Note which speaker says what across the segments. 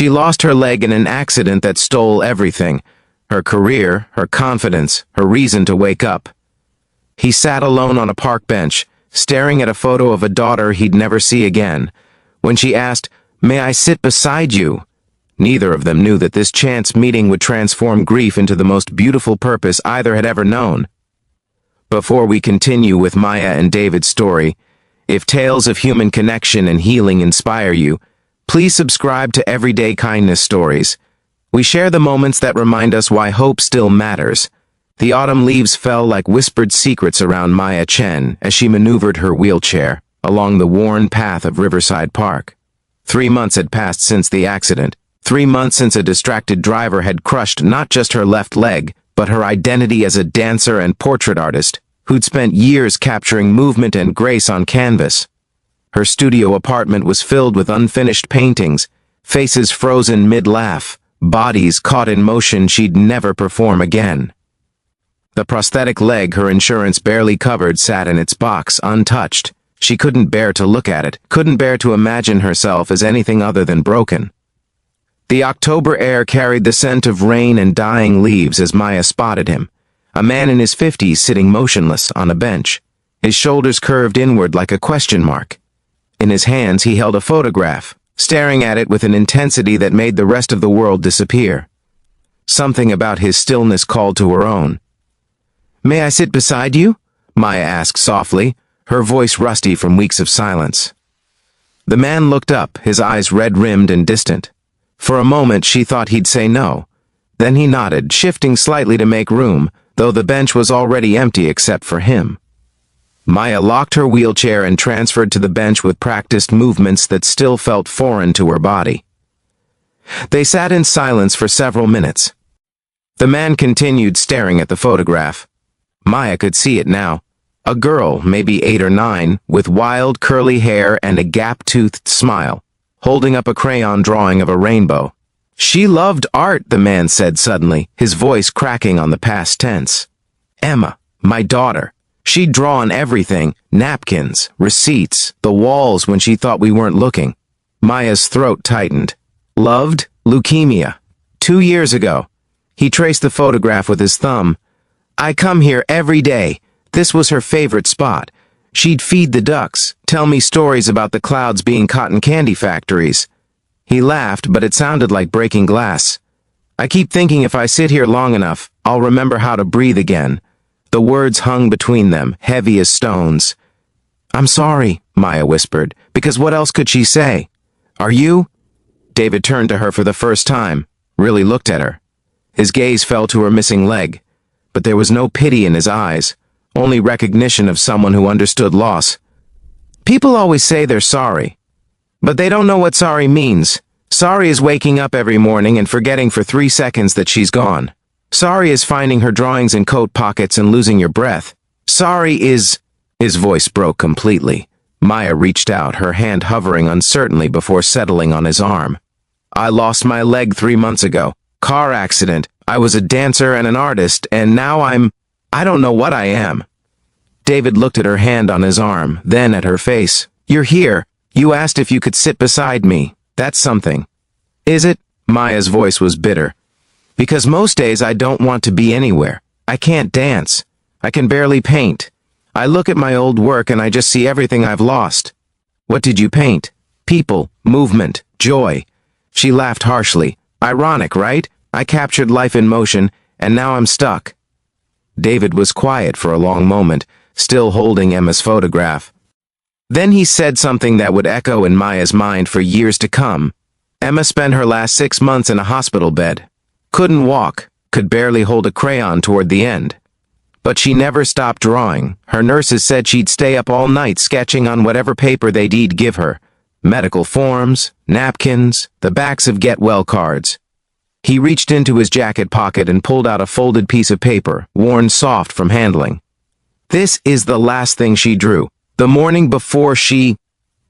Speaker 1: She lost her leg in an accident that stole everything: her career, her confidence, her reason to wake up. He sat alone on a park bench, staring at a photo of a daughter he'd never see again. When she asked, "May I sit beside you?" neither of them knew that this chance meeting would transform grief into the most beautiful purpose either had ever known. Before we continue with Maya and David's story, if tales of human connection and healing inspire you, please subscribe to Everyday Kindness Stories. We share the moments that remind us why hope still matters. The autumn leaves fell like whispered secrets around Maya Chen as she maneuvered her wheelchair along the worn path of Riverside Park. 3 months had passed since the accident. 3 months since a distracted driver had crushed not just her left leg, but her identity as a dancer and portrait artist who'd spent years capturing movement and grace on canvas. Her studio apartment was filled with unfinished paintings, faces frozen mid-laugh, bodies caught in motion she'd never perform again. The prosthetic leg her insurance barely covered sat in its box, untouched. She couldn't bear to look at it, couldn't bear to imagine herself as anything other than broken. The October air carried the scent of rain and dying leaves as Maya spotted him, a man in his 50s sitting motionless on a bench, his shoulders curved inward like a question mark. In his hands he held a photograph, staring at it with an intensity that made the rest of the world disappear. Something about his stillness called to her own. "May I sit beside you?" Maya asked softly, her voice rusty from weeks of silence. The man looked up, his eyes red-rimmed and distant. For a moment she thought he'd say no. Then he nodded, shifting slightly to make room, though the bench was already empty except for him. Maya locked her wheelchair and transferred to the bench with practiced movements that still felt foreign to her body. They sat in silence for several minutes. The man continued staring at the photograph. Maya could see it now. A girl, maybe 8 or 9, with wild curly hair and a gap-toothed smile, holding up a crayon drawing of a rainbow. "She loved art," the man said suddenly, his voice cracking on the past tense. "Emma, my daughter. She'd draw on everything, napkins, receipts, the walls when she thought we weren't looking." Maya's throat tightened. "Loved? Leukemia. 2 years ago." He traced the photograph with his thumb. "I come here every day. This was her favorite spot. She'd feed the ducks, tell me stories about the clouds being cotton candy factories." He laughed, but it sounded like breaking glass. "I keep thinking if I sit here long enough, I'll remember how to breathe again." The words hung between them, heavy as stones. "I'm sorry," Maya whispered, because what else could she say? "Are you?" David turned to her for the first time, really looked at her. His gaze fell to her missing leg, but there was no pity in his eyes, only recognition of someone who understood loss. "People always say they're sorry, but they don't know what sorry means. Sorry is waking up every morning and forgetting for 3 seconds that she's gone. Sorry is finding her drawings in coat pockets and losing your breath. Sorry is—" His voice broke completely. Maya reached out, her hand hovering uncertainly before settling on his arm. "I lost my leg 3 months ago. Car accident. I was a dancer and an artist, and now I don't know what I am." David looked at her hand on his arm, then at her face. "You're here. You asked if you could sit beside me. That's something." "Is it?" Maya's voice was bitter. "Because most days I don't want to be anywhere. I can't dance. I can barely paint. I look at my old work and I just see everything I've lost." "What did you paint?" "People, movement, joy." She laughed harshly. "Ironic, right? I captured life in motion, and now I'm stuck." David was quiet for a long moment, still holding Emma's photograph. Then he said something that would echo in Maya's mind for years to come. Emma spent her last 6 months in a hospital bed. Couldn't walk, could barely hold a crayon toward the end. But she never stopped drawing. Her nurses said she'd stay up all night sketching on whatever paper they'd give her. Medical forms, napkins, the backs of get-well cards. He reached into his jacket pocket and pulled out a folded piece of paper, worn soft from handling. This is the last thing she drew. The morning before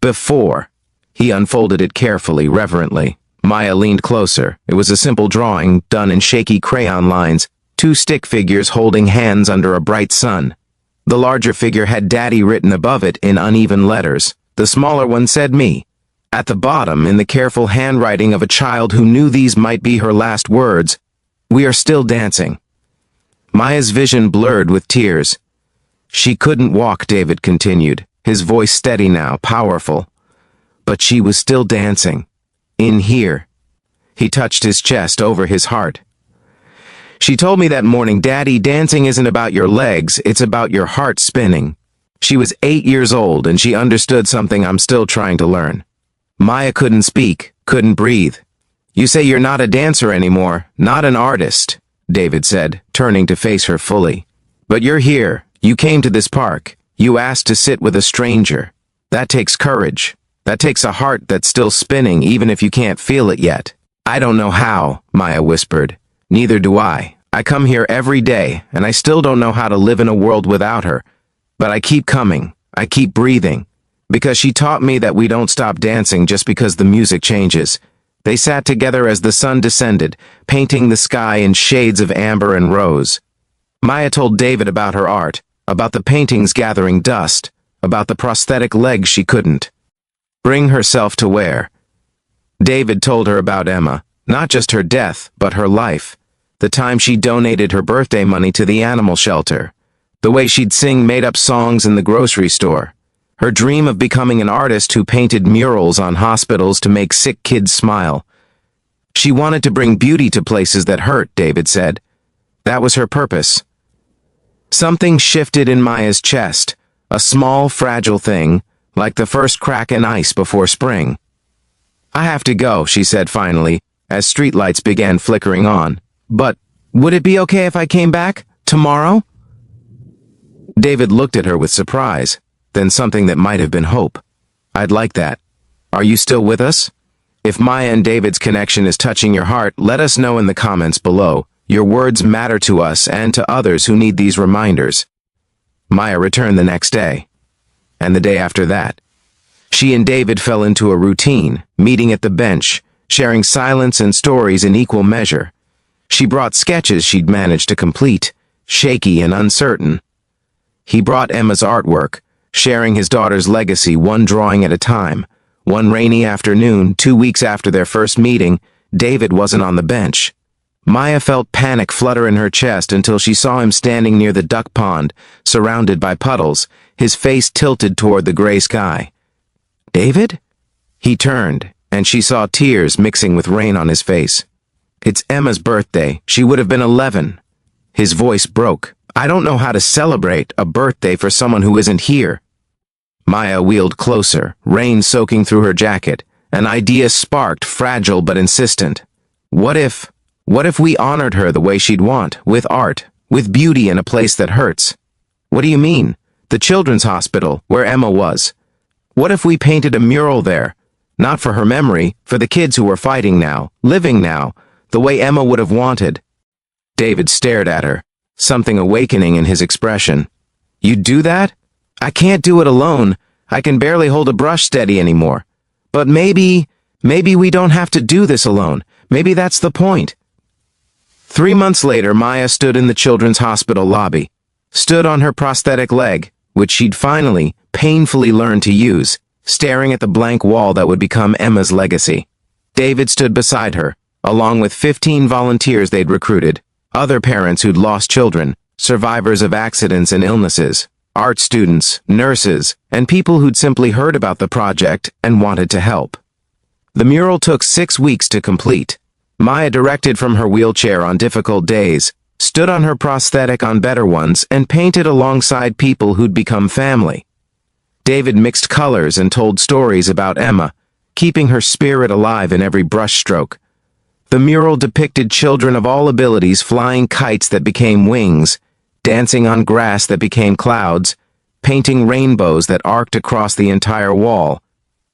Speaker 1: Before. He unfolded it carefully, reverently. Maya leaned closer. It was a simple drawing, done in shaky crayon lines, 2 stick figures holding hands under a bright sun. The larger figure had Daddy written above it in uneven letters. The smaller one said me. At the bottom, in the careful handwriting of a child who knew these might be her last words, "We are still dancing." Maya's vision blurred with tears. She couldn't walk, David continued, his voice steady now, powerful. But she was still dancing. In here. He touched his chest over his heart. "She told me that morning, 'Daddy, dancing isn't about your legs, it's about your heart spinning.' She was 8 years old and she understood something I'm still trying to learn." Maya couldn't speak, couldn't breathe. "You say you're not a dancer anymore, not an artist," David said, turning to face her fully. "But you're here. You came to this park. You asked to sit with a stranger. That takes courage. That takes a heart that's still spinning even if you can't feel it yet." "I don't know how," Maya whispered. "Neither do I. I come here every day, and I still don't know how to live in a world without her. But I keep coming. I keep breathing. Because she taught me that we don't stop dancing just because the music changes." They sat together as the sun descended, painting the sky in shades of amber and rose. Maya told David about her art, about the paintings gathering dust, about the prosthetic legs she couldn't bring herself to wear. David told her about Emma, not just her death, but her life. The time she donated her birthday money to the animal shelter. The way she'd sing made-up songs in the grocery store. Her dream of becoming an artist who painted murals on hospitals to make sick kids smile. She wanted to bring beauty to places that hurt, David said. That was her purpose. Something shifted in Maya's chest, a small, fragile thing, like the first crack in ice before spring. "I have to go," she said finally, as streetlights began flickering on. "But would it be okay if I came back tomorrow?" David looked at her with surprise, then something that might have been hope. "I'd like that. Are you still with us? If Maya and David's connection is touching your heart, let us know in the comments below. Your words matter to us and to others who need these reminders." Maya returned the next day, and the day after that. She and David fell into a routine, meeting at the bench, sharing silence and stories in equal measure. She brought sketches she'd managed to complete, shaky and uncertain. He brought Emma's artwork, sharing his daughter's legacy one drawing at a time. One rainy afternoon, 2 weeks after their first meeting, David wasn't on the bench. Maya felt panic flutter in her chest until she saw him standing near the duck pond, surrounded by puddles, his face tilted toward the gray sky. "David?" He turned, and she saw tears mixing with rain on his face. "It's Emma's birthday. She would have been 11. His voice broke. "I don't know how to celebrate a birthday for someone who isn't here." Maya wheeled closer, rain soaking through her jacket. An idea sparked, fragile but insistent. What if we honored her the way she'd want, with art, with beauty in a place that hurts? "What do you mean?" "The children's hospital, where Emma was. What if we painted a mural there? Not for her memory, for the kids who were fighting now, living now, the way Emma would have wanted." David stared at her, something awakening in his expression. "You'd do that?" "I can't do it alone. I can barely hold a brush steady anymore. But maybe we don't have to do this alone. Maybe that's the point." 3 months later, Maya stood in the children's hospital lobby, stood on her prosthetic leg, which she'd finally, painfully learned to use, staring at the blank wall that would become Emma's legacy. David stood beside her, along with 15 volunteers they'd recruited, other parents who'd lost children, survivors of accidents and illnesses, art students, nurses, and people who'd simply heard about the project and wanted to help. The mural took 6 weeks to complete. Maya directed from her wheelchair on difficult days, stood on her prosthetic on better ones, and painted alongside people who'd become family. David mixed colors and told stories about Emma, keeping her spirit alive in every brushstroke. The mural depicted children of all abilities flying kites that became wings, dancing on grass that became clouds, painting rainbows that arced across the entire wall.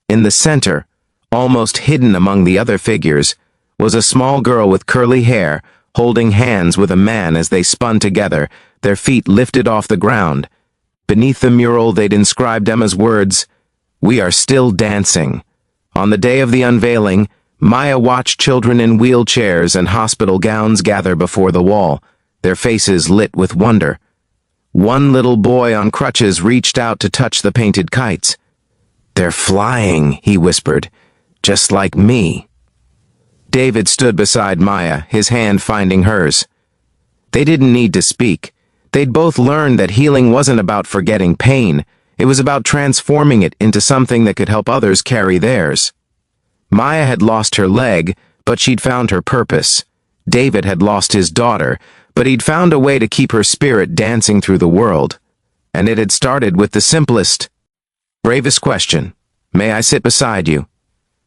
Speaker 1: In the center, almost hidden among the other figures, was a small girl with curly hair, holding hands with a man as they spun together, their feet lifted off the ground. Beneath the mural they'd inscribed Emma's words, "We are still dancing." On the day of the unveiling, Maya watched children in wheelchairs and hospital gowns gather before the wall, their faces lit with wonder. One little boy on crutches reached out to touch the painted kites. "They're flying," he whispered. just like me." David stood beside Maya, his hand finding hers. They didn't need to speak. They'd both learned that healing wasn't about forgetting pain. It was about transforming it into something that could help others carry theirs. Maya had lost her leg, but she'd found her purpose. David had lost his daughter, but he'd found a way to keep her spirit dancing through the world. And it had started with the simplest, bravest question: "May I sit beside you?"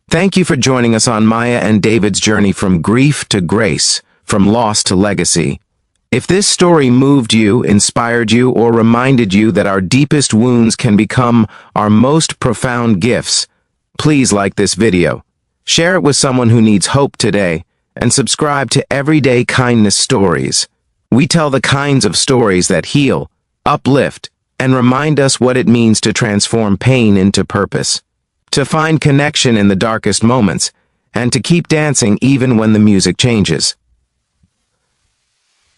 Speaker 1: Thank you for joining us on Maya and David's journey from grief to grace, from loss to legacy. If this story moved you, inspired you, or reminded you that our deepest wounds can become our most profound gifts, please like this video, share it with someone who needs hope today, and subscribe to Everyday Kindness Stories. We tell the kinds of stories that heal, uplift, and remind us what it means to transform pain into purpose, to find connection in the darkest moments, and to keep dancing even when the music changes.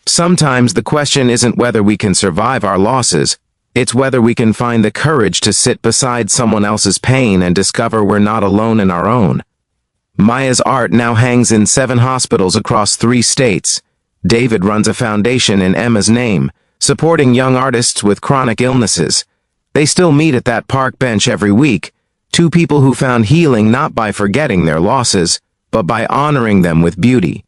Speaker 1: Sometimes the question isn't whether we can survive our losses, it's whether we can find the courage to sit beside someone else's pain and discover we're not alone in our own. Maya's art now hangs in 7 hospitals across 3 states. David runs a foundation in Emma's name, supporting young artists with chronic illnesses. They still meet at that park bench every week, 2 people who found healing not by forgetting their losses, but by honoring them with beauty.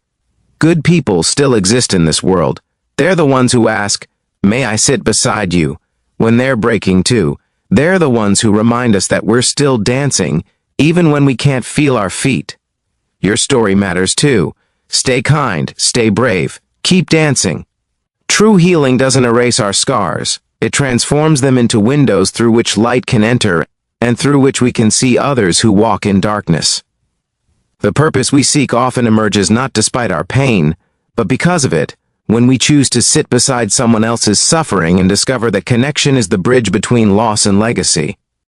Speaker 1: Good people still exist in this world. They're the ones who ask, "May I sit beside you?" when they're breaking too. They're the ones who remind us that we're still dancing, even when we can't feel our feet. Your story matters too. Stay kind, stay brave, keep dancing. True healing doesn't erase our scars. It transforms them into windows through which light can enter and through which we can see others who walk in darkness. The purpose we seek often emerges not despite our pain, but because of it, when we choose to sit beside someone else's suffering and discover that connection is the bridge between loss and legacy.